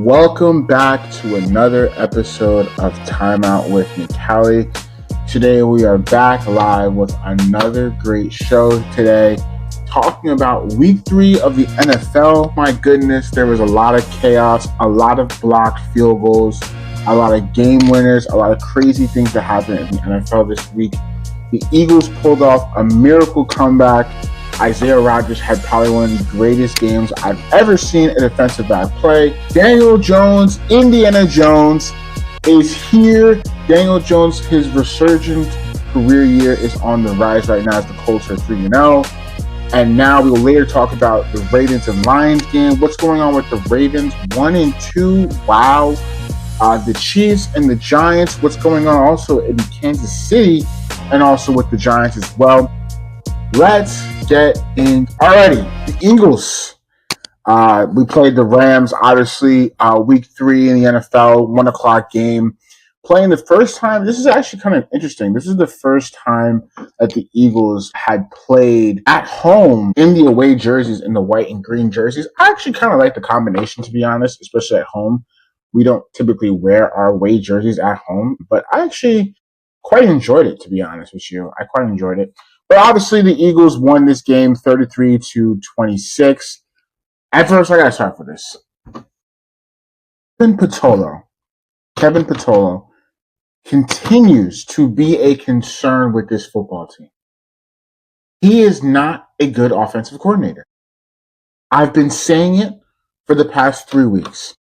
Welcome back to another episode of Timeout with Makali. Today we are back live with another great show today, talking about week 3 of the NFL. My goodness, there was a lot of chaos, a lot of blocked field goals, a lot of game winners, a lot of crazy things that happened in the NFL this week. The Eagles pulled off a miracle comeback. Isaiah Rodgers had probably one of the greatest games I've ever seen a defensive back play. Daniel Jones, Indiana Jones, is here. Daniel Jones, his resurgent career year is on the rise right now as the Colts are 3-0. And now we will later talk about the Ravens and Lions game. What's going on with the Ravens? 1-2. Wow. The Chiefs and the Giants. What's going on also in Kansas City and also with the Giants as well. Let's get in. Alrighty, the Eagles. We played the Rams, obviously, week 3 in the NFL, 1 o'clock game. Playing the first time, this is actually kind of interesting. This is the first time that the Eagles had played at home in the away jerseys, in the white and green jerseys. I actually kind of like the combination, to be honest, especially at home. We don't typically wear our away jerseys at home, but I actually quite enjoyed it, to be honest with you. I quite enjoyed it. But obviously, the Eagles won this game 33-26. At first, I got to start for this. Kevin Patolo continues to be a concern with this football team. He is not a good offensive coordinator. I've been saying it for the past 3 weeks.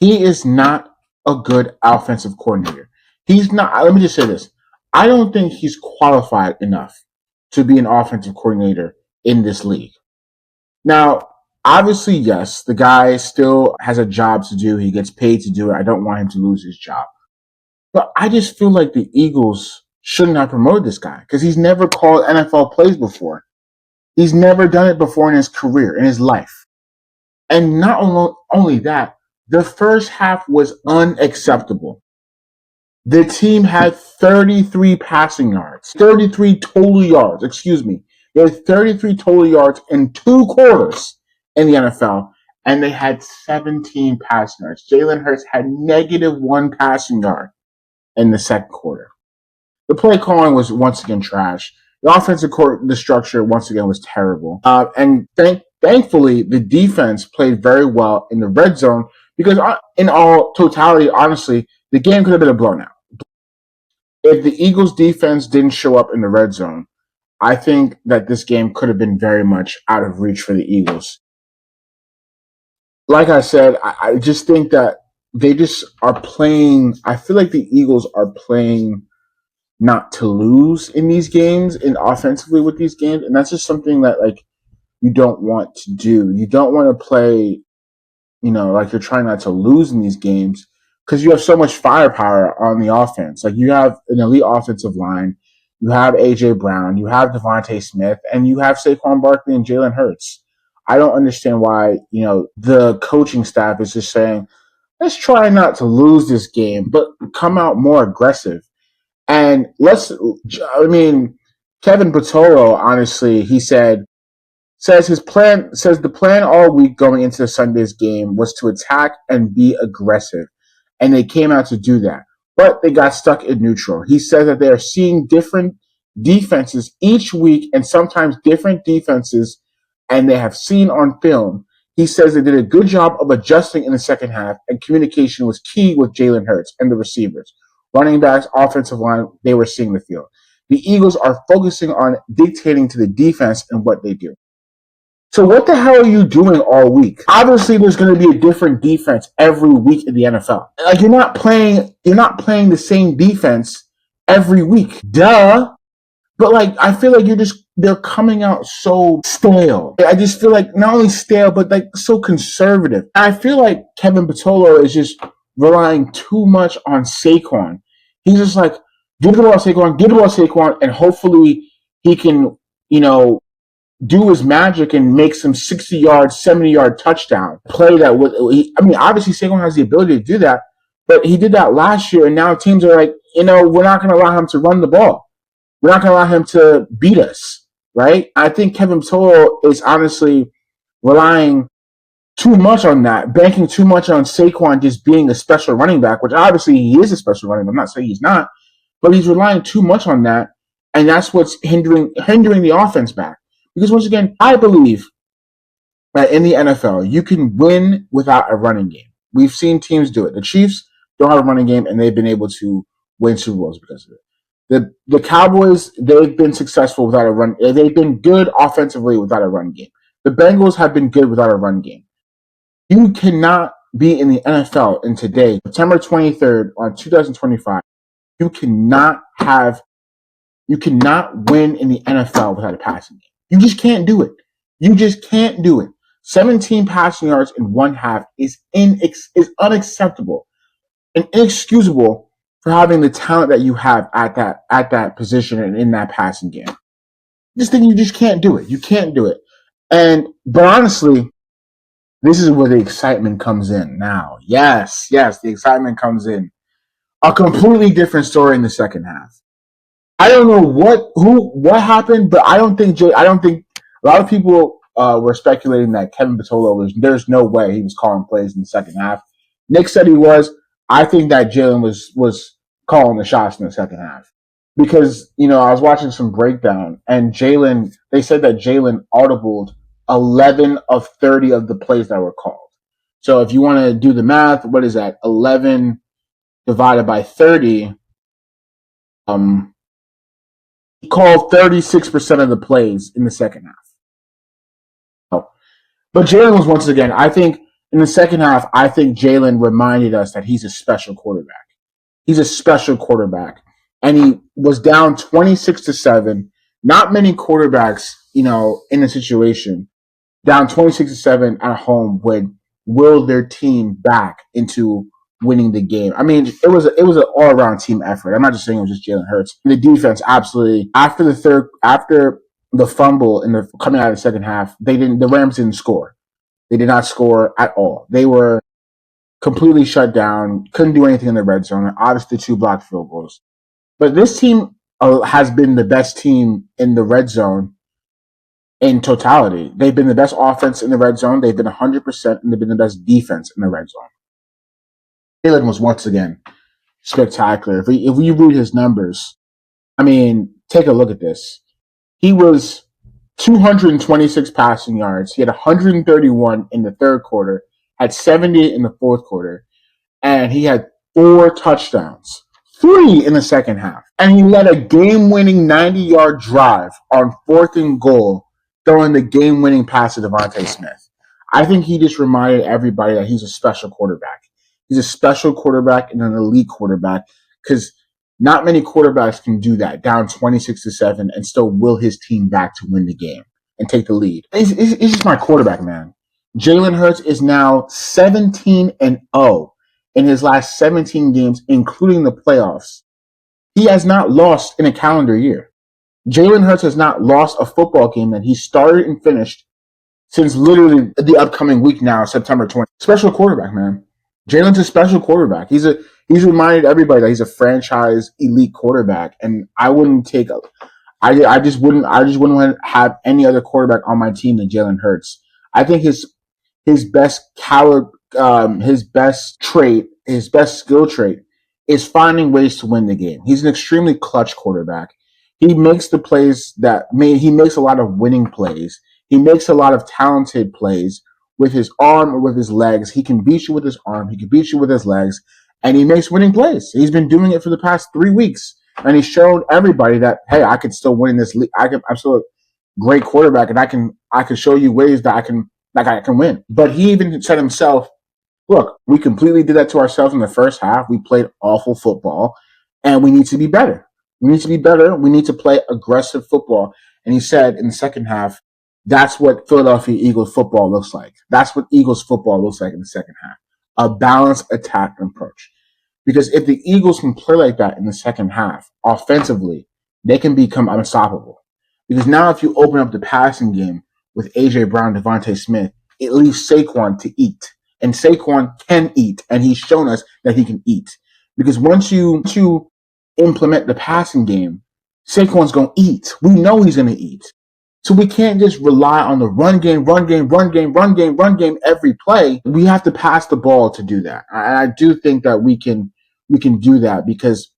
He is not a good offensive coordinator. He's not. Let me just say this. I don't think he's qualified enough to be an offensive coordinator in this league. Now, obviously, yes, the guy still has a job to do. He gets paid to do it. I don't want him to lose his job. But I just feel like the Eagles shouldn't have promoted this guy because he's never called NFL plays before. He's never done it before in his career, in his life. And not only that, the first half was unacceptable. The team had 33 passing yards, 33 total yards, They had 33 total yards in 2 quarters in the NFL, and they had 17 passing yards. Jalen Hurts had -1 passing yard in the second quarter. The play calling was once again trash. The offensive court, the structure once again was terrible. And thankfully, the defense played very well in the red zone because in all totality, honestly, the game could have been a blowout. If the Eagles defense didn't show up in the red zone, I think that this game could have been very much out of reach for the Eagles. Like I said, I just think that they just are playing. I feel like the Eagles are playing not to lose in these games and offensively with these games. And that's just something that like you don't want to do. You don't want to play, like you're trying not to lose in these games because you have so much firepower on the offense. Like you have an elite offensive line. You have A.J. Brown. You have Devontae Smith. And you have Saquon Barkley and Jalen Hurts. I don't understand why, the coaching staff is just saying, let's try not to lose this game, but come out more aggressive. And Kevin Patolo, honestly, he says the plan all week going into Sunday's game was to attack and be aggressive. And they came out to do that. But they got stuck in neutral. He says that they are seeing different defenses each week and sometimes different defenses, and they have seen on film. He says they did a good job of adjusting in the second half, and communication was key with Jalen Hurts and the receivers. Running backs, offensive line, they were seeing the field. The Eagles are focusing on dictating to the defense and what they do. So what the hell are you doing all week? Obviously, there's going to be a different defense every week in the NFL. Like you're not playing the same defense every week. Duh. But like I feel like they're coming out so stale. I just feel like not only stale, but like so conservative. And I feel like Kevin Patolo is just relying too much on Saquon. He's just like, give the ball to Saquon, and hopefully he can, do his magic and make some 60-yard, 70-yard touchdown play that would. Obviously Saquon has the ability to do that, but he did that last year, and now teams are like, we're not going to allow him to run the ball. We're not going to allow him to beat us, right? I think Kevin Patolo is honestly relying too much on that, banking too much on Saquon just being a special running back, which obviously he is a special running back. I'm not saying he's not, but he's relying too much on that, and that's what's hindering the offense back. Because once again, I believe that in the NFL, you can win without a running game. We've seen teams do it. The Chiefs don't have a running game, and they've been able to win Super Bowls because of it. The Cowboys, they've been successful without a run. They've been good offensively without a run game. The Bengals have been good without a run game. You cannot be in the NFL in today, September 23rd on 2025. You cannot win in the NFL without a passing game. You just can't do it. You just can't do it. 17 passing yards in one half is unacceptable and inexcusable for having the talent that you have at that position and in that passing game. This thing, you just can't do it. You can't do it. But honestly, this is where the excitement comes in now. Yes, the excitement comes in. A completely different story in the second half. I don't know what happened, but I don't think a lot of people were speculating that Kevin Patolo there's no way he was calling plays in the second half. Nick said he was. I think that Jalen was calling the shots in the second half because I was watching some breakdown and they said that Jalen audibled 11 of 30 of the plays that were called. So if you want to do the math, what is that? 11 divided by 30. He called 36% of the plays in the second half. Oh. But Jalen was once again, I think in the second half, I think Jalen reminded us that he's a special quarterback. He's a special quarterback. And he was down 26-7. Not many quarterbacks, in a situation, down 26-7 at home would will their team back into winning the game. I mean, it was an all around team effort. I'm not just saying it was just Jalen Hurts. The defense absolutely after the fumble coming out of the second half, the Rams didn't score. They did not score at all. They were completely shut down. Couldn't do anything in the red zone. Obviously, 2 blocked field goals. But this team has been the best team in the red zone in totality. They've been the best offense in the red zone. They've been 100%, and they've been the best defense in the red zone. Jalen was once again spectacular. If we read his numbers, I mean, take a look at this. He was 226 passing yards. He had 131 in the third quarter, had 70 in the fourth quarter, and he had 4 touchdowns, 3 in the second half. And he led a game-winning 90-yard drive on 4th and goal, throwing the game-winning pass to Devontae Smith. I think he just reminded everybody that he's a special quarterback. He's a special quarterback and an elite quarterback because not many quarterbacks can do that, down 26-7 and still will his team back to win the game and take the lead. He's just my quarterback, man. Jalen Hurts is now 17-0 in his last 17 games, including the playoffs. He has not lost in a calendar year. Jalen Hurts has not lost a football game that he started and finished since literally the upcoming week now, September 20th. Special quarterback, man. Jalen's a special quarterback. He's reminded everybody that he's a franchise elite quarterback, and I just wouldn't want to have any other quarterback on my team than Jalen Hurts. I think his best skill trait is finding ways to win the game. He's an extremely clutch quarterback. He makes the plays he makes a lot of winning plays. He makes a lot of talented plays with his arm or with his legs. He can beat you with his arm. He can beat you with his legs, and he makes winning plays. He's been doing it for the past 3 weeks, and he's shown everybody that, hey, I can still win in this league. I'm still a great quarterback, and I can show you ways that I can win. But he even said himself, look, we completely did that to ourselves in the first half. We played awful football, and we need to be better. We need to be better. We need to play aggressive football. And he said in the second half, that's what Philadelphia Eagles football looks like. That's what Eagles football looks like in the second half. A balanced attack approach. Because if the Eagles can play like that in the second half, offensively, they can become unstoppable. Because now if you open up the passing game with A.J. Brown, Devontae Smith, it leaves Saquon to eat. And Saquon can eat, and he's shown us that he can eat. Because once you implement the passing game, Saquon's going to eat. We know he's going to eat. So we can't just rely on the run game, run game, run game, run game, run game every play. We have to pass the ball to do that. And I do think that we can do that because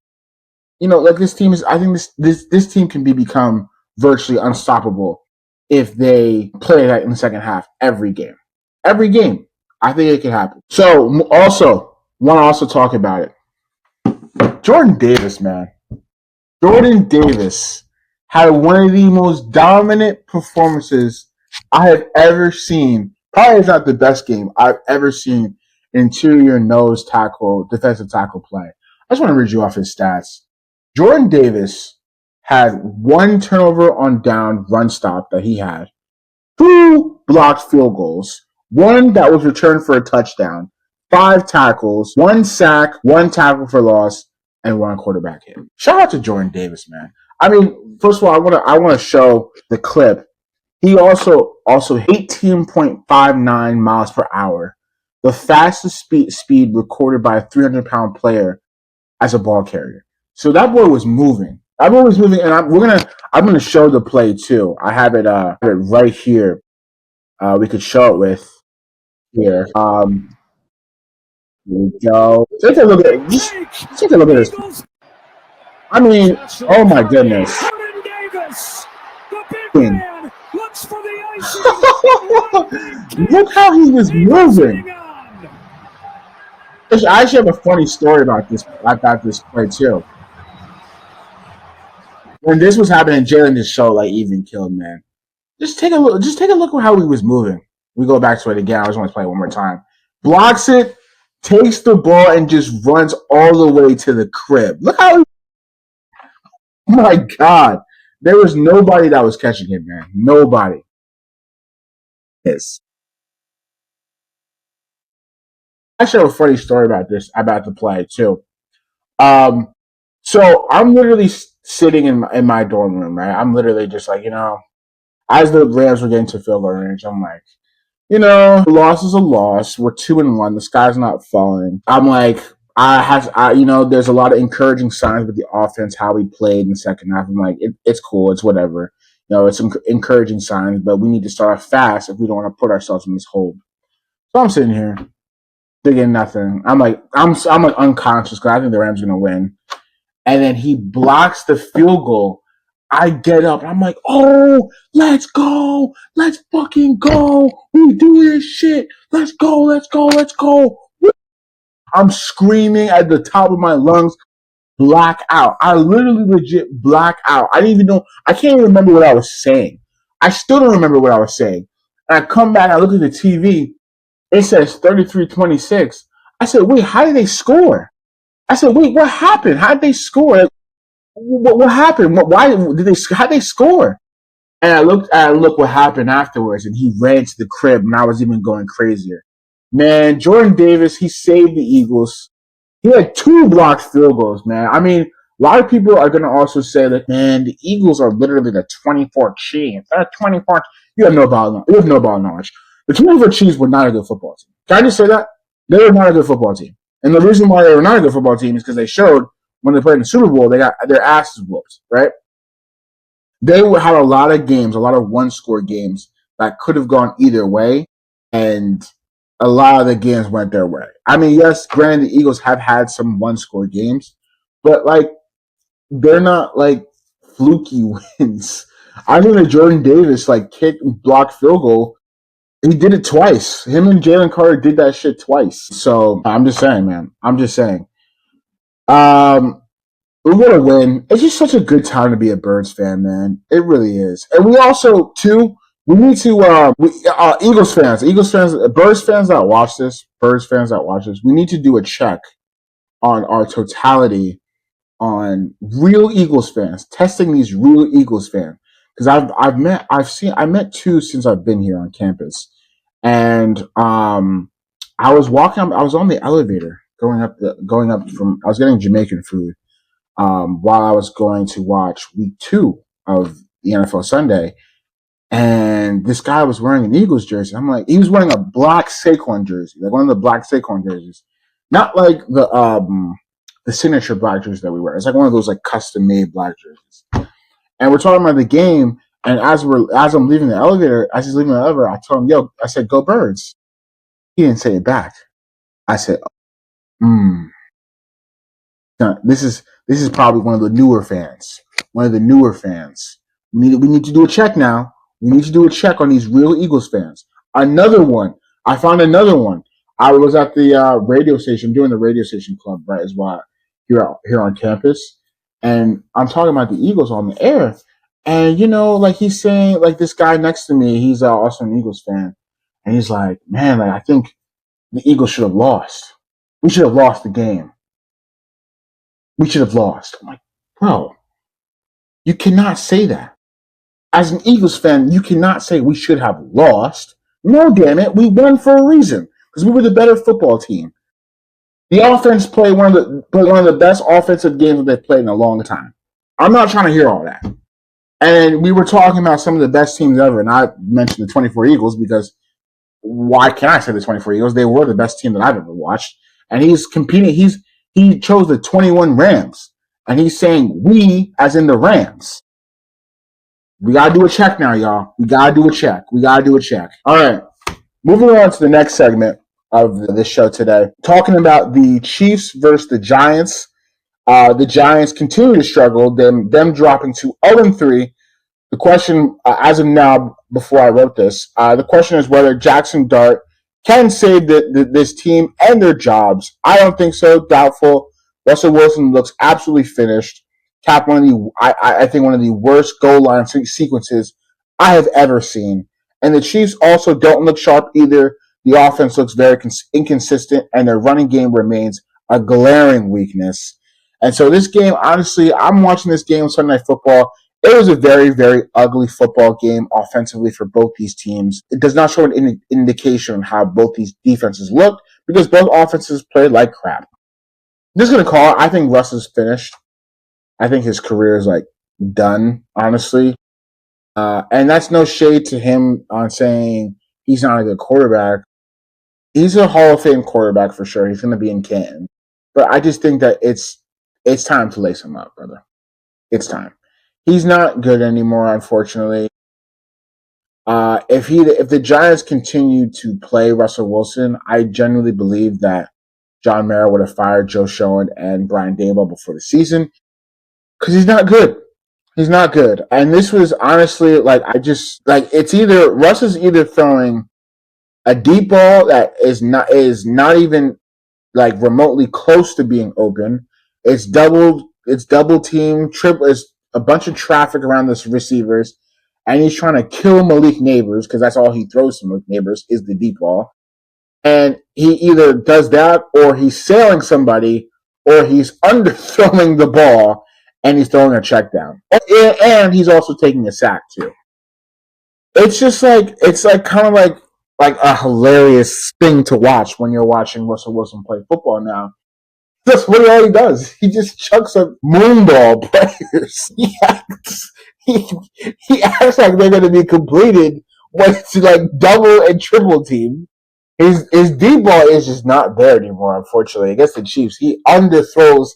like this team is. I think this team can become virtually unstoppable if they play that in the second half every game. Every game, I think it can happen. So also want to also talk about it. Jordan Davis, man. Jordan Davis had one of the most dominant performances I have ever seen. Probably is not the best game I've ever seen interior nose tackle, defensive tackle play. I just want to read you off his stats. Jordan Davis had one turnover on down run stop that he had, two blocked field goals, one that was returned for a touchdown, 5 tackles, 1 sack, 1 tackle for loss, and 1 quarterback hit. Shout out to Jordan Davis, man. I mean, first of all, I want to show the clip. He also 18.59 miles per hour, the fastest speed recorded by a 300-pound player as a ball carrier. So that boy was moving. That boy was moving, and I'm gonna show the play too. I have it right here. We could show it with here. Here we go. Take a look at just take a look at this. I mean, oh my goodness. Look how he was moving. I actually have a funny story about this play too. When this was happening, Jalen just showed like even killed, man. Just take a look. Just take a look at how he was moving. We go back to it again. I just want to play it one more time. Blocks it, takes the ball, and just runs all the way to the crib. Look how. Oh my God, there was nobody that was catching him, man. Nobody. Yes. I should have a funny story about the play too. Um, so I'm literally sitting in my dorm room, right? I'm literally just like, as the Rams were getting to field goal range, I'm like, a loss is a loss. We're 2-1. The sky's not falling. I'm like, there's a lot of encouraging signs with the offense, how we played in the second half. I'm like, it's cool. It's whatever. It's some encouraging signs, but we need to start off fast if we don't want to put ourselves in this hole. So I'm sitting here thinking nothing. I'm like unconscious because I think the Rams are gonna win. And then he blocks the field goal. I get up. I'm like, oh, let's go. Let's fucking go. We do this shit. Let's go. Let's go. Let's go. I'm screaming at the top of my lungs, black out. I literally legit black out. I didn't even know. I can't even remember what I was saying. I still don't remember what I was saying. And I come back, I look at the TV. It says 33-26. I said, wait, how did they score? I said, wait, what happened? How did they score? What happened? Why did they? How did they score? And I looked what happened afterwards, and he ran to the crib, and I was even going crazier. Man, Jordan Davis, he saved the Eagles. He had 2 blocked field goals, man. I mean, a lot of people are going to also say that, man, the Eagles are literally the 24 Chiefs. They're 24. You have no ball. You have no ball knowledge. The 24 Chiefs were not a good football team. Can I just say that? They were not a good football team. And the reason why they were not a good football team is because they showed when they played in the Super Bowl, they got their asses whooped, right? They had a lot of games, a lot of one-score games that could have gone either way, and a lot of the games went their way. I mean, yes, granted, the Eagles have had some one-score games, but they're not fluky wins. I think that Jordan Davis kick blocked field goal. He did it twice. Him and Jalen Carter did that shit twice. So I'm just saying, man. I'm just saying. Um, we're gonna win. It's just such a good time to be a Birds fan, man. It really is. And we also too. We need to. Eagles fans, Birds fans that watch this, we need to do a check on our totality on real Eagles fans, testing these real Eagles fans. Because I met 2 since I've been here on campus, and I was on the elevator going up from. I was getting Jamaican food while I was going to watch week 2 of the NFL Sunday, and this guy was wearing an Eagles jersey. I'm like, he was wearing a black Saquon jersey, like one of the black Saquon jerseys, not like the signature black jersey that we wear. It's like one of those custom made black jerseys. And we're talking about the game, And as I'm leaving the elevator, as he's leaving the elevator, I told him, "Yo," I said, "Go Birds." He didn't say it back. I said, "Hmm." This is probably one of the newer fans. One of the newer fans. We need to do a check now. We need to do a check on these real Eagles fans. Another one. I found another one. I was at the radio station doing the radio station club, right, as well here on campus, and I'm talking about the Eagles on the air, and like he's saying, like this guy next to me, he's also an Eagles fan, and he's like, man, like I think the Eagles should have lost. We should have lost the game. We should have lost. I'm like, bro, you cannot say that. As an Eagles fan, you cannot say we should have lost. No, damn it, we won for a reason because we were the better football team. The offense played one of the best offensive games that they've played in a long time. I'm not trying to hear all that. And we were talking about some of the best teams ever, and I mentioned the 24 Eagles because why can't I say the 24 Eagles? They were the best team that I've ever watched. And he's competing. He chose the 21 Rams, and he's saying we, as in the Rams. We gotta do a check now, y'all. We gotta do a check. All right, moving on to the next segment of this show today, talking about the Chiefs versus the Giants. The Giants continue to struggle. Them dropping to 0-3. The question, as of now, before I wrote this, the question is whether Jackson Dart can save this team and their jobs. I don't think so. Doubtful. Russell Wilson looks absolutely finished. Cap I think one of the worst goal line sequences I have ever seen. And the Chiefs also don't look sharp either. The offense looks very inconsistent, and their running game remains a glaring weakness. And so this game, honestly, I'm watching this game on Sunday Night Football. It was a very, very ugly football game offensively for both these teams. It does not show an indication on how both these defenses looked because both offenses played like crap. I'm just going to call it. I think Russ is finished. I think his career is done, honestly. And that's no shade to him on saying he's not a good quarterback. He's a Hall of Fame quarterback for sure. He's going to be in Canton. But I just think that it's time to lace him up, brother. It's time. He's not good anymore, unfortunately. If the Giants continue to play Russell Wilson, I genuinely believe that John Mara would have fired Joe Schoen and Brian Daboll before the season because he's not good. He's not good. And this was honestly it's either Russ is either throwing a deep ball that is not even remotely close to being open. It's double team, triple. It's a bunch of traffic around the receivers, and he's trying to kill Malik Neighbors because that's all he throws to Malik Neighbors is the deep ball. And he either does that, or he's sailing somebody, or he's underthrowing the ball and he's throwing a check down, and he's also taking a sack too. It's just kind of like a hilarious thing to watch when you're watching Russell Wilson play football now. That's what all he does. He just chucks a moonball players. He, he acts like they're going to be completed when it's double and triple team. His deep ball is just not there anymore, unfortunately. Against the Chiefs, he underthrows.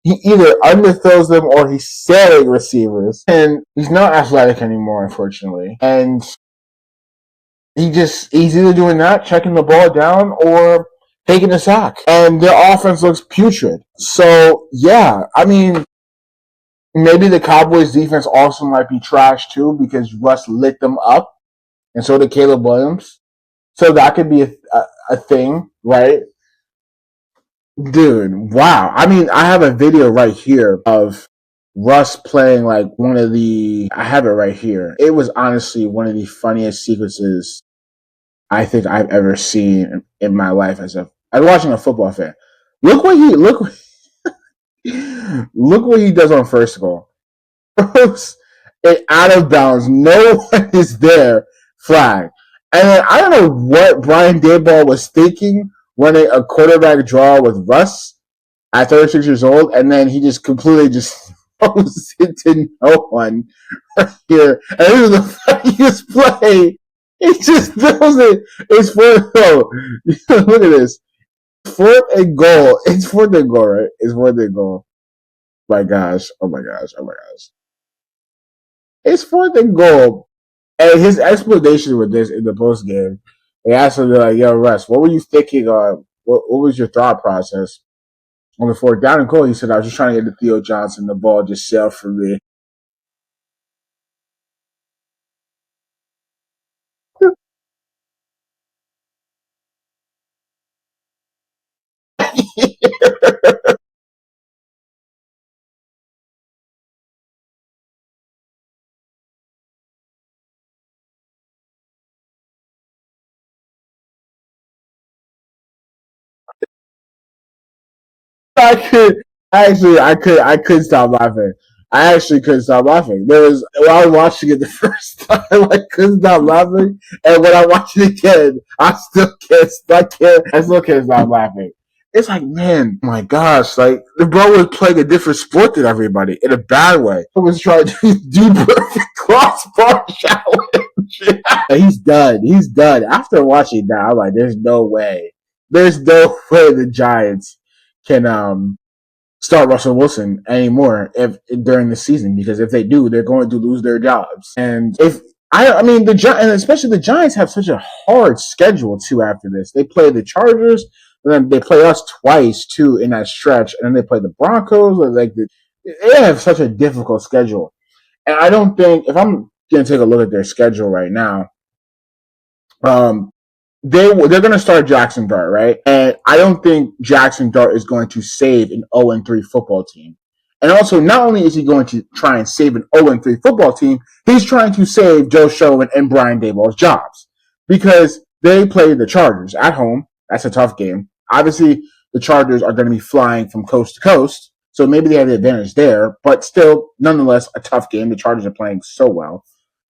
He either underthrows them or he's sailing receivers, and he's not athletic anymore, unfortunately. And he's either doing that, checking the ball down, or taking a sack. And their offense looks putrid. So, yeah, I mean, maybe the Cowboys defense also might be trash too because Russ lit them up, and so did Caleb Williams. So that could be a thing, right? Dude, wow. I mean, I have a video right here of Russ playing I have it right here. It was honestly one of the funniest sequences I think I've ever seen in my life as watching a football fan. Look look what he does on first goal. Throws it out of bounds. No one is there. Flag. And then, I don't know what Brian Daboll was thinking running a quarterback draw with Russ at 36 years old, and then he just completely just throws it to no one right here. And this is the funniest play. He just throws it. It's fourth goal. Look at this. Fourth and goal. It's fourth and goal, right? It's fourth and goal. My gosh. Oh my gosh. It's fourth and goal. And his explanation with this in the post game, they asked him, they're like, yo, Russ, what were you thinking? What was your thought process on the fourth down and goal? He said, I was just trying to get to Theo Johnson. The ball just sailed for me. I could I couldn't stop laughing. I actually couldn't stop laughing. There was when I was watching it the first time, I couldn't stop laughing, and when I watch it again, I still can't stop laughing. It's like, man, oh my gosh, like the bro was playing a different sport than everybody in a bad way. He was trying to do perfect crossbar challenge. He's done. He's done. After watching that, I'm like, there's no way. There's no way the Giants can start Russell Wilson anymore if during the season, because if they do, they're going to lose their jobs. And if I mean and especially the Giants have such a hard schedule too after this. They play the Chargers, and then they play us twice too in that stretch, and then they play the Broncos. They have such a difficult schedule, and I don't think if I'm going to take a look at their schedule right now, um, they're going to start Jackson Dart, right? And I don't think Jackson Dart is going to save an 0-3 football team. And also, not only is he going to try and save an 0-3 football team, he's trying to save Joe Sherman and Brian Daboll's jobs because they play the Chargers at home. That's a tough game. Obviously, the Chargers are going to be flying from coast to coast, so maybe they have the advantage there. But still, nonetheless, a tough game. The Chargers are playing so well.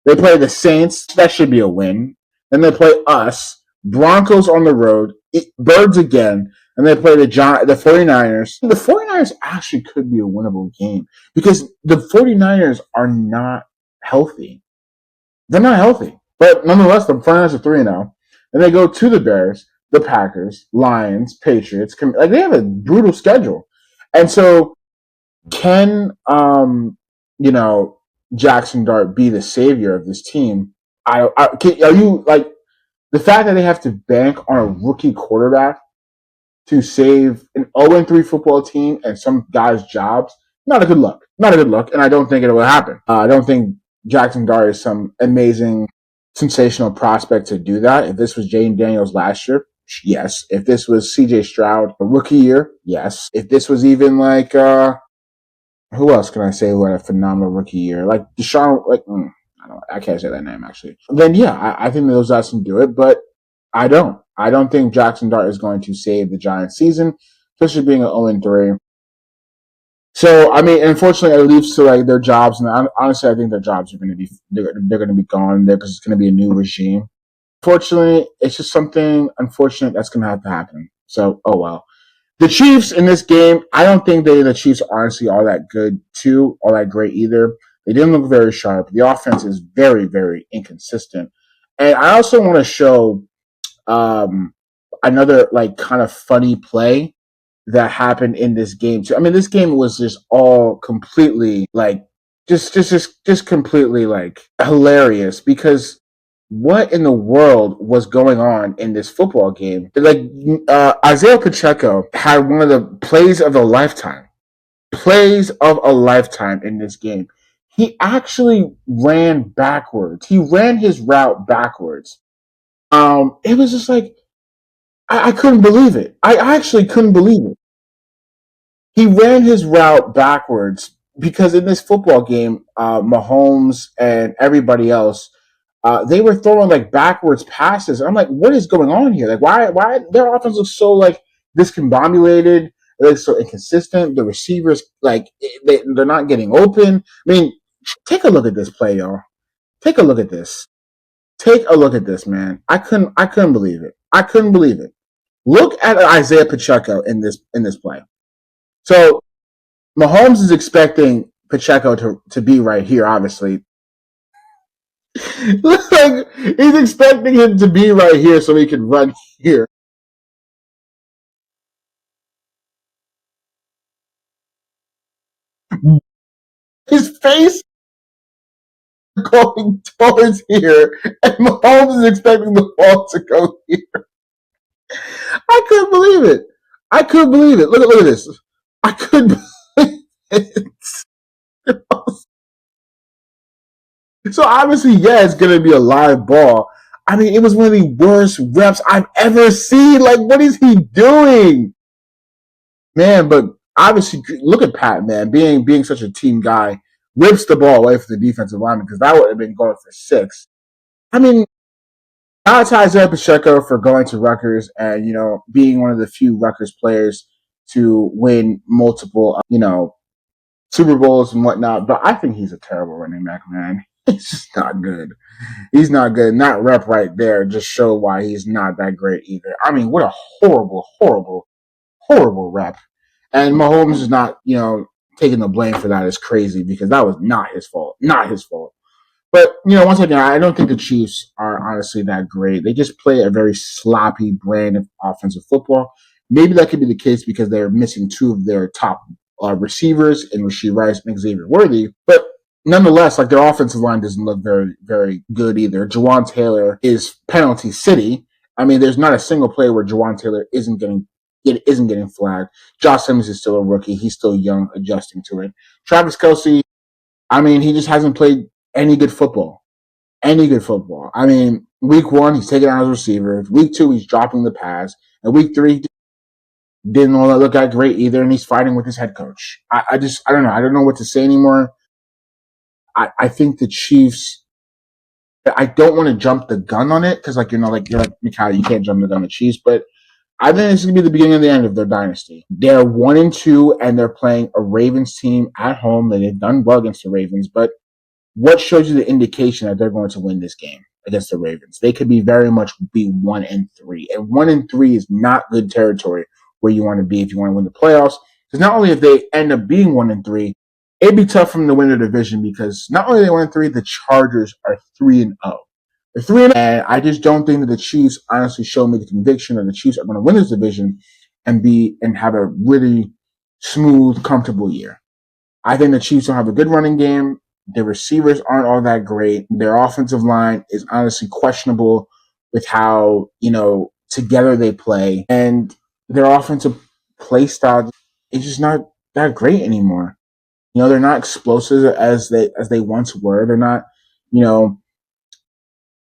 They play the Saints. That should be a win. Then they play us. Broncos on the road, Birds again, and they play the 49ers. The 49ers actually could be a winnable game because the 49ers are not healthy. They're not healthy. But nonetheless, the 49ers are 3-0. And they go to the Bears, the Packers, Lions, Patriots. Like they have a brutal schedule. And so can you know Jackson Dart be the savior of this team? Are you like the fact that they have to bank on a rookie quarterback to save an 0-3 football team and some guys' jobs? Not a good look. Not a good look, and I don't think it will happen. I don't think Jackson Dart is some amazing, sensational prospect to do that. If this was Jane Daniels last year, yes. If this was C.J. Stroud a rookie year, yes. If this was even like who else can I say who had a phenomenal rookie year? Like Deshaun, I can't say that name actually. Then yeah, I think those guys can do it, but I don't. I don't think Jackson Dart is going to save the Giants season, especially being an 0-3. So I mean, unfortunately, it leads to like their jobs, and honestly, I think their jobs are going to be they're going to be gone there because it's going to be a new regime. Fortunately, it's just something unfortunate that's going to have to happen. So oh well. The Chiefs in this game, I don't think the Chiefs are honestly all that good too, all that great either. They didn't look very sharp. The offense is very, very inconsistent. And I also want to show um, another like kind of funny play that happened in this game too. I mean, this game was just all completely like just completely like hilarious because what in the world was going on in this football game? Like Isaiah Pacheco had one of the plays of a lifetime. Plays of a lifetime in this game. He actually ran backwards. He ran his route backwards. It was just like I couldn't believe it. I actually couldn't believe it. He ran his route backwards because in this football game, Mahomes and everybody else, they were throwing like backwards passes. I'm like, what is going on here? Like, why their offense looks so like discombobulated? They're so inconsistent. The receivers, like, they're not getting open. I mean, take a look at this play, y'all. Take a look at this. Take a look at this, man. I couldn't believe it. I couldn't believe it. Look at Isaiah Pacheco in this play. So Mahomes is expecting Pacheco to be right here, obviously. Like he's expecting him to be right here so he can run here. His face going towards here, and Mahomes is expecting the ball to go here. I couldn't believe it. I couldn't believe it. Look at this. I couldn't believe it. So obviously, yeah, it's gonna be a live ball. I mean, it was one of the worst reps I've ever seen. Like, what is he doing, man? But obviously, look at Pat, man, being such a team guy, rips the ball away from the defensive lineman because that would have been going for 6. I mean, shout out to Isaiah Pacheco for going to Rutgers and being one of the few Rutgers players to win multiple Super Bowls and whatnot. But I think he's a terrible running back, man. He's just not good. He's not good. And that rep right there just showed why he's not that great either. I mean, what a horrible, horrible, horrible rep. And Mahomes is not, taking the blame for that is crazy because that was not his fault. Not his fault. But, once again, I don't think the Chiefs are honestly that great. They just play a very sloppy brand of offensive football. Maybe that could be the case because they're missing 2 of their top receivers in Rashee Rice and Xavier Worthy. But nonetheless, like, their offensive line doesn't look very, very good either. Jawan Taylor is penalty city. I mean, there's not a single play where Jawan Taylor isn't getting flagged. Josh Simmons is still a rookie. He's still young, adjusting to it. Travis Kelce, I mean, he just hasn't played any good football. Any good football. I mean, week 1, he's taking out his receivers. Week 2, he's dropping the pass. And week 3, didn't look that great either, and he's fighting with his head coach. I don't know. I don't know what to say anymore. I think the Chiefs, I don't want to jump the gun on it because, you're like Mikhail, you can't jump the gun on the Chiefs, but I think this is going to be the beginning of the end of their dynasty. They're 1-2, and they're playing a Ravens team at home. They've done well against the Ravens, but what shows you the indication that they're going to win this game against the Ravens? They could be very much be 1-3, and 1-3 is not good territory where you want to be if you want to win the playoffs. Because not only if they end up being 1-3, it'd be tough for them to win the division because not only are they 1-3, the Chargers are 3-0. They're 3-0, and I just don't think that the Chiefs honestly show me the conviction that the Chiefs are going to win this division and have a really smooth, comfortable year. I think the Chiefs don't have a good running game. Their receivers aren't all that great. Their offensive line is honestly questionable with how, together they play. And their offensive play style is just not that great anymore. They're not explosive as they once were. They're not,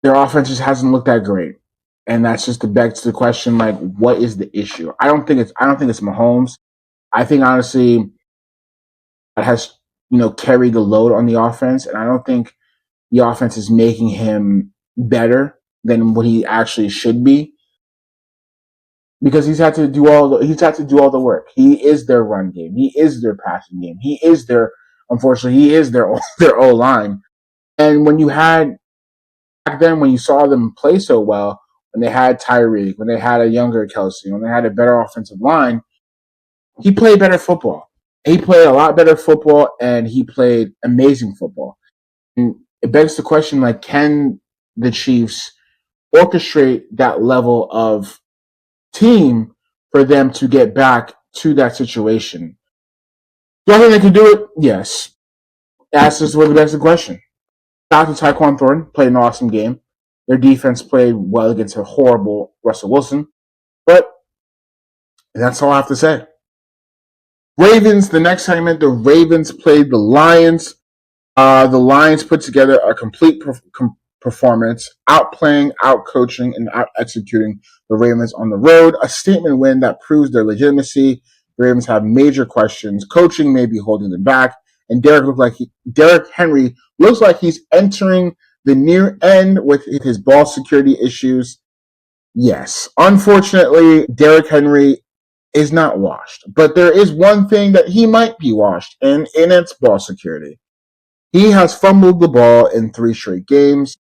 their offense just hasn't looked that great. And that's just the begs to the question, like, what is the issue? I don't think it's Mahomes. I think honestly that has carried the load on the offense, and I don't think the offense is making him better than what he actually should be because he's had to do all the work. He is their run game. He is their passing game. Unfortunately, he is their their O line. And when you had back then, when you saw them play so well, when they had Tyreek, when they had a younger Kelce, when they had a better offensive line, he played better football. He played a lot better football, and he played amazing football. And it begs the question, like, can the Chiefs orchestrate that level of team for them to get back to that situation? Do I think they can do it? Yes. That's just what begs the question. Shout out to Tyquan Thornton, played an awesome game. Their defense played well against a horrible Russell Wilson. But that's all I have to say. Ravens, the next segment, the Ravens played the Lions. The Lions put together a complete performance, outplaying, outcoaching, and out-executing the Ravens on the road. A statement win that proves their legitimacy. The Ravens have major questions. Coaching may be holding them back. And Derrick Henry looks like he's entering the near end with his ball security issues. Yes, unfortunately, Derrick Henry is not washed. But there is one thing that he might be washed in it's ball security. He has fumbled the ball in 3 straight games.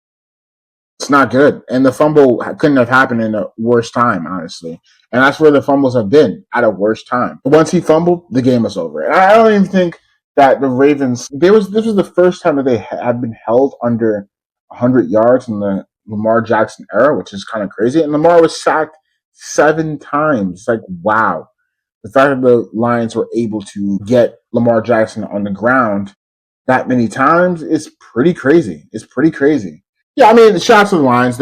It's not good. And the fumble couldn't have happened in a worse time, honestly. And that's where the fumbles have been, at a worse time. Once he fumbled, the game was over. And I don't even think that the Ravens, this was the first time that they had been held under 100 yards in the Lamar Jackson era, which is kind of crazy. And Lamar was sacked 7 times. It's like, wow. The fact that the Lions were able to get Lamar Jackson on the ground that many times is pretty crazy. It's pretty crazy. Yeah, I mean, the shots to the Lions.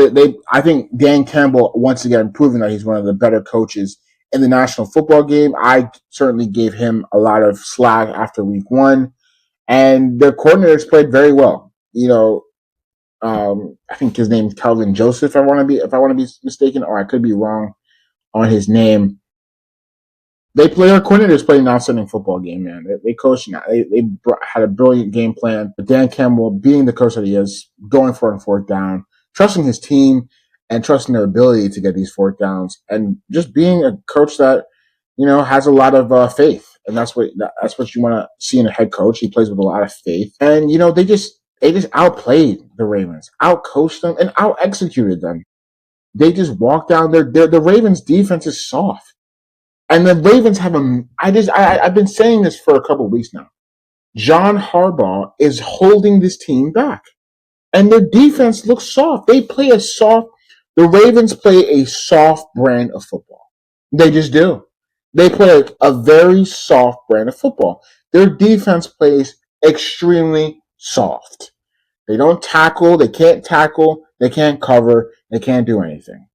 I think Dan Campbell once again proving that he's one of the better coaches in the National Football game. I certainly gave him a lot of slack after Week 1, and the coordinators played very well. I think his name's Calvin Joseph. If I want to be mistaken, or I could be wrong on his name. Our coordinators played an outstanding football game, man. They coached, had a brilliant game plan. But Dan Campbell, being the coach that he is, going for it on fourth down, trusting his team and trusting their ability to get these fourth downs, and just being a coach that has a lot of faith, and that's what you want to see in a head coach. He plays with a lot of faith, and they just outplayed the Ravens, outcoached them, and out executed them. They just walked down the Ravens defense is soft. And the Ravens have I've been saying this for a couple of weeks now. John Harbaugh is holding this team back. And their defense looks soft. The Ravens play a soft brand of football. They just do. They play a very soft brand of football. Their defense plays extremely soft. They don't tackle, they can't cover, they can't do anything.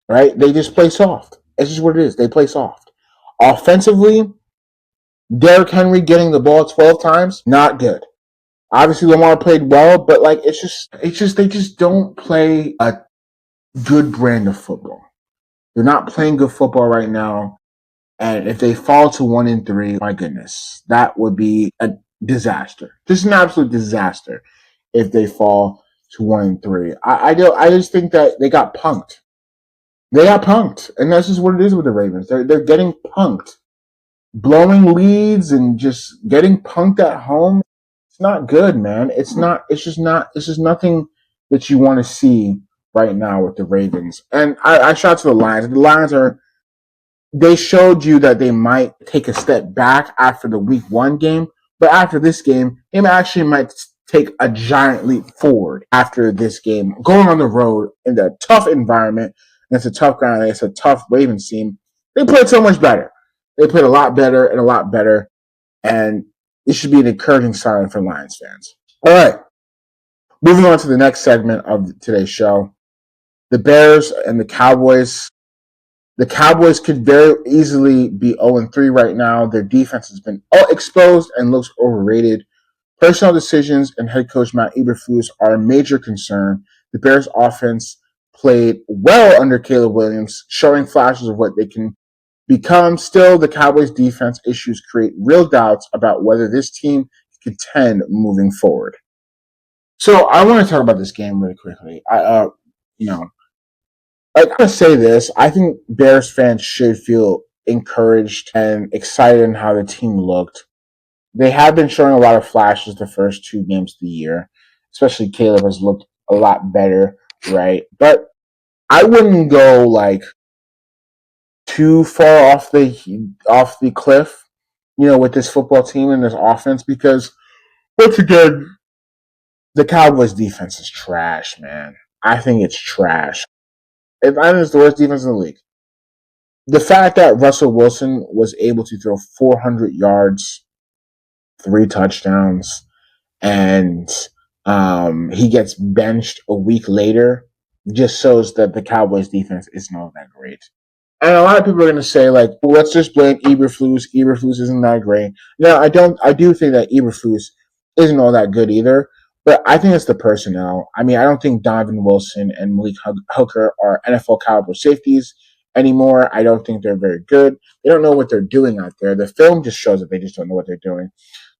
Right? They just play soft. It's just what it is. They play soft. Offensively, Derrick Henry getting the ball 12 times, not good. Obviously, Lamar played well, but they just don't play a good brand of football. They're not playing good football right now. And if they fall to 1-3, my goodness, that would be a disaster. Just an absolute disaster if they fall to 1-3. I just think that they got punked. They got punked, and that's just what it is with the Ravens. They're getting punked, blowing leads and just getting punked at home. It's not good, man. It's not. It's just not. It's just nothing that you want to see right now with the Ravens. And I shout to the Lions. The Lions they showed you that they might take a step back after the Week 1 game, but after this game, they actually might take a giant leap forward after this game, going on the road in a tough environment. And it's a tough ground. It's a tough Ravens team. They played so much better. They played a lot better and a lot better. And it should be an encouraging sign for Lions fans. All right. Moving on to the next segment of today's show. The Bears and the Cowboys. The Cowboys could very easily be 0-3 right now. Their defense has been exposed and looks overrated. Personnel decisions and head coach Matt Eberflus are a major concern. The Bears' offense played well under Caleb Williams, showing flashes of what they can become. Still, the Cowboys' defense issues create real doubts about whether this team can contend moving forward. So I want to talk about this game really quickly. I gotta say this. I think Bears fans should feel encouraged and excited in how the team looked. They have been showing a lot of flashes the first 2 games of the year. Especially Caleb has looked a lot better, right? But I wouldn't go too far off the cliff, with this football team and this offense, because once again, the Cowboys defense is trash, man. I think it's trash. I think it's the worst defense in the league. The fact that Russell Wilson was able to throw 400 yards, 3 touchdowns, and he gets benched a week later just shows that the Cowboys defense isn't all that great. And a lot of people are going to say, well, let's just blame Eberflus. Eberflus isn't that great. No, I don't. I do think that Eberflus isn't all that good either. But I think it's the personnel. I mean, I don't think Donovan Wilson and Malik Hooker are NFL caliber safeties anymore. I don't think they're very good. They don't know what they're doing out there. The film just shows that they just don't know what they're doing.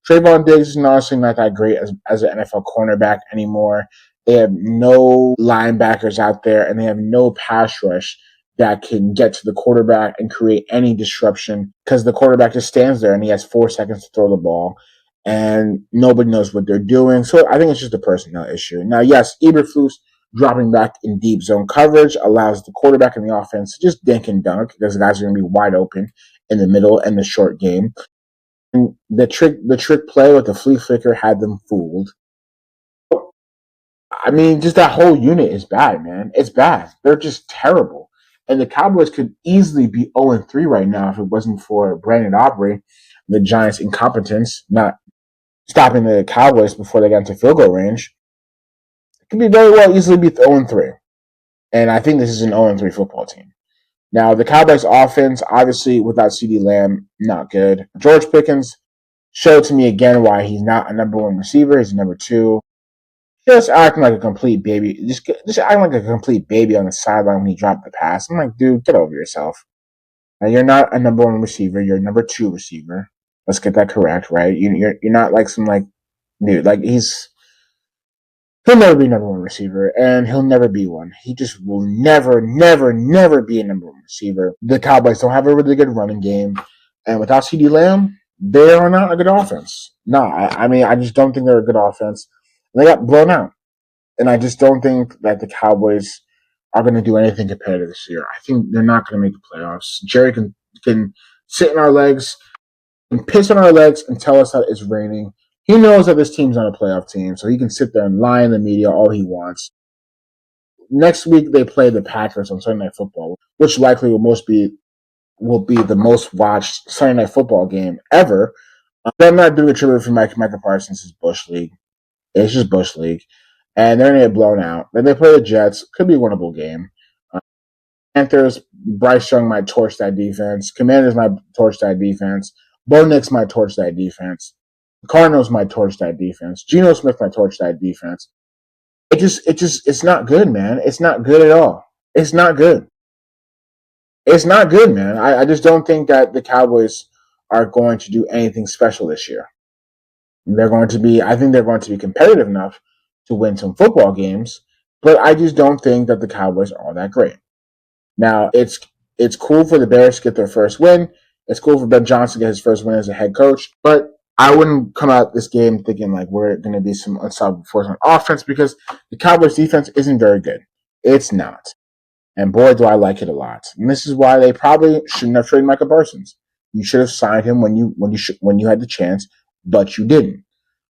Trayvon Diggs is honestly not that great as an NFL cornerback anymore. They have no linebackers out there, and they have no pass rush that can get to the quarterback and create any disruption, because the quarterback just stands there and he has 4 seconds to throw the ball, and nobody knows what they're doing. So I think it's just a personnel issue. Now, yes, Eberflus dropping back in deep zone coverage allows the quarterback and the offense to just dink and dunk, because the guys are going to be wide open in the middle and the short game. And the trick play with the flea flicker had them fooled. I mean, just that whole unit is bad, man. It's bad. They're just terrible. And the Cowboys could easily be 0-3 right now if it wasn't for Brandon Aubrey, the Giants' incompetence. stopping the Cowboys before they got into field goal range. It could be very well easily be 0-3. And I think this is an 0-3 football team. Now, the Cowboys offense, obviously, without CeeDee Lamb, not good. George Pickens showed to me again why he's not a number one receiver. He's a number two. Just acting like a complete baby. Just acting like a complete baby on the sideline when he dropped the pass. I'm like, dude, get over yourself. Now, you're not a number one receiver. You're a number two receiver. Let's get that correct, right? You're not like some like dude. Like he'll never be number one receiver, and he'll never be one. He just will never, never, never be a number one receiver. The Cowboys don't have a really good running game, and without CeeDee Lamb, they are not a good offense. No, I mean, I just don't think they're a good offense. They got blown out, and I just don't think that the Cowboys are going to do anything competitive this year. I think they're not going to make the playoffs. Jerry can sit in our legs and piss on our legs and tell us that it's raining. He knows that this team's not a playoff team, so he can sit there and lie in the media all he wants. Next week they play the Packers on Sunday Night Football, which likely will be the most watched Sunday Night Football game ever. I'm not doing a tribute for Micah Parsons' is Bush League. It's just Bush League, and they're gonna get blown out. Then they play the Jets. Could be a winnable game. Panthers. Bryce Young might torch that defense. Commanders might torch that defense. Bo Nix might torch that defense. The Cardinals might torch that defense. Geno Smith might torch that defense. It's not good, man. It's not good at all. It's not good. It's not good, man. I just don't think that the Cowboys are going to do anything special this year. I think they're going to be competitive enough to win some football games, but I just don't think that the Cowboys are all that great. Now, it's cool for the Bears to get their first win. It's cool for Ben Johnson to get his first win as a head coach, but I wouldn't come out this game thinking like we're going to be some unstoppable force on offense because the Cowboys defense isn't very good. It's not. And boy, do I like it a lot. And this is why they probably shouldn't have traded Micah Parsons. You should have signed him when you had the chance, but you didn't.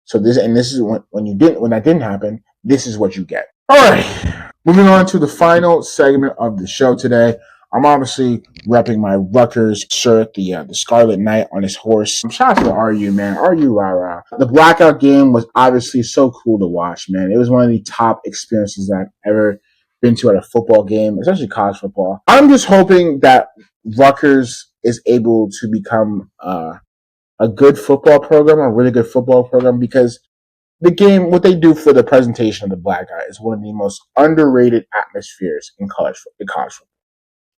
So this is when that didn't happen. This is what you get. All right, moving on to the final segment of the show today. I'm obviously repping my Rutgers shirt, the Scarlet Knight on his horse. Shout out to RU, man. RU, rah, rah. The blackout game was obviously so cool to watch, man. It was one of the top experiences that I've ever been to at a football game, especially college football. I'm just hoping that Rutgers is able to become a good football program, a really good football program, because the game, what they do for the presentation of the black guy is one of the most underrated atmospheres in college football.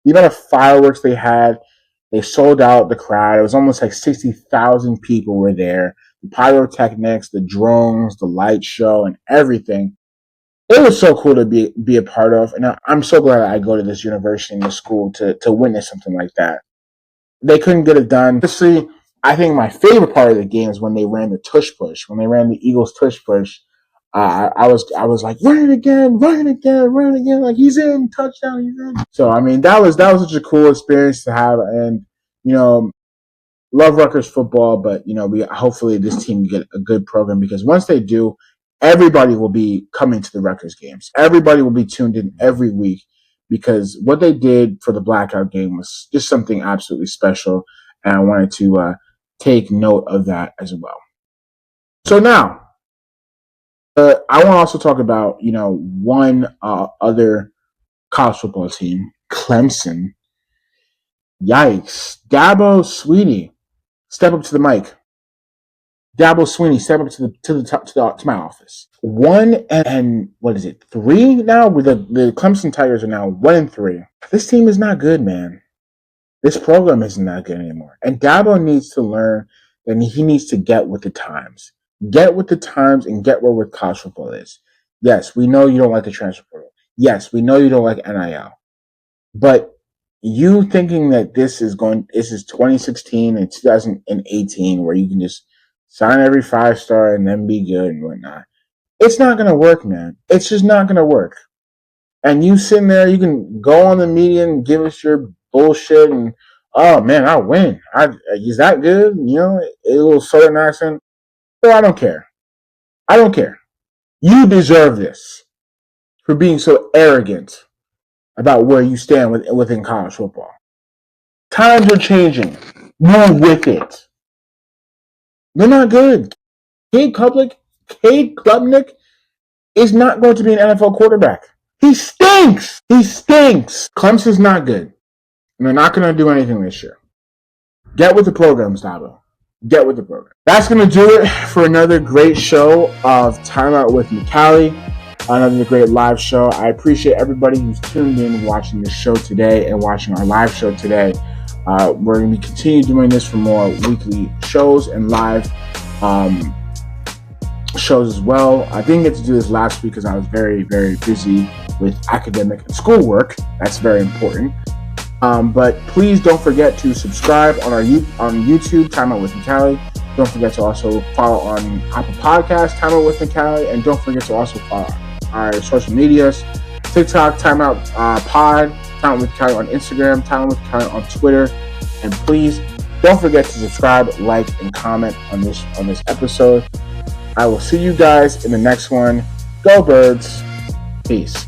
The amount of fireworks they sold out the crowd. It was almost like 60,000 people were there. The pyrotechnics, the drones, the light show, and everything. It was so cool to be a part of, and I'm so glad I go to this university and this school to witness something like that. They couldn't get it done. Honestly, I think my favorite part of the game is when they ran the tush push. When they ran the Eagles tush push, I was like, run it again, run it again, run it again. Like he's in, touchdown, he's in. So I mean, that was such a cool experience to have, and you know, love Rutgers football, but we hopefully this team get a good program because once they do, everybody will be coming to the Rutgers games. Everybody will be tuned in every week because what they did for the blackout game was just something absolutely special, and I wanted to take note of that as well. So now, I want to also talk about one other college football team, Clemson. Yikes! Dabo Swinney, step up to the mic. Dabo Swinney, step up to my office. 1-3 now. With the Clemson Tigers are now 1-3. This team is not good, man. This program isn't that good anymore. And Dabo needs to learn that he needs to get with the times. Get with the times and get where college football is. Yes, we know you don't like the transfer portal. Yes, we know you don't like NIL. But you thinking that this is 2016 and 2018 where you can just sign every 5-star and then be good and whatnot. It's not going to work, man. It's just not going to work. And you sitting there, you can go on the media and give us your bullshit and, oh man, I'll win. Is that good? A little southern accent. But I don't care. I don't care. You deserve this for being so arrogant about where you stand within college football. Times are changing. Move with it. They're not good. Cade Klubnik is not going to be an NFL quarterback. He stinks. He stinks. Clemson's not good. And they're not going to do anything this year. Get with the program, Stavo. Get with the program. That's going to do it for another great show of Timeout with Makali. Another great live show. I appreciate everybody who's tuned in watching this show today and watching our live show today. We're going to continue doing this for more weekly shows and live shows as well. I didn't get to do this last week because I was very, very busy with academic and schoolwork. That's very important. But please don't forget to subscribe on YouTube, Timeout with Makali. Don't forget to also follow on Apple Podcasts, Timeout with Makali, and don't forget to also follow our social medias, TikTok, Timeout Pod, Timeout with Makali on Instagram, Timeout with Makali on Twitter, and please don't forget to subscribe, like, and comment on this episode. I will see you guys in the next one. Go Birds. Peace.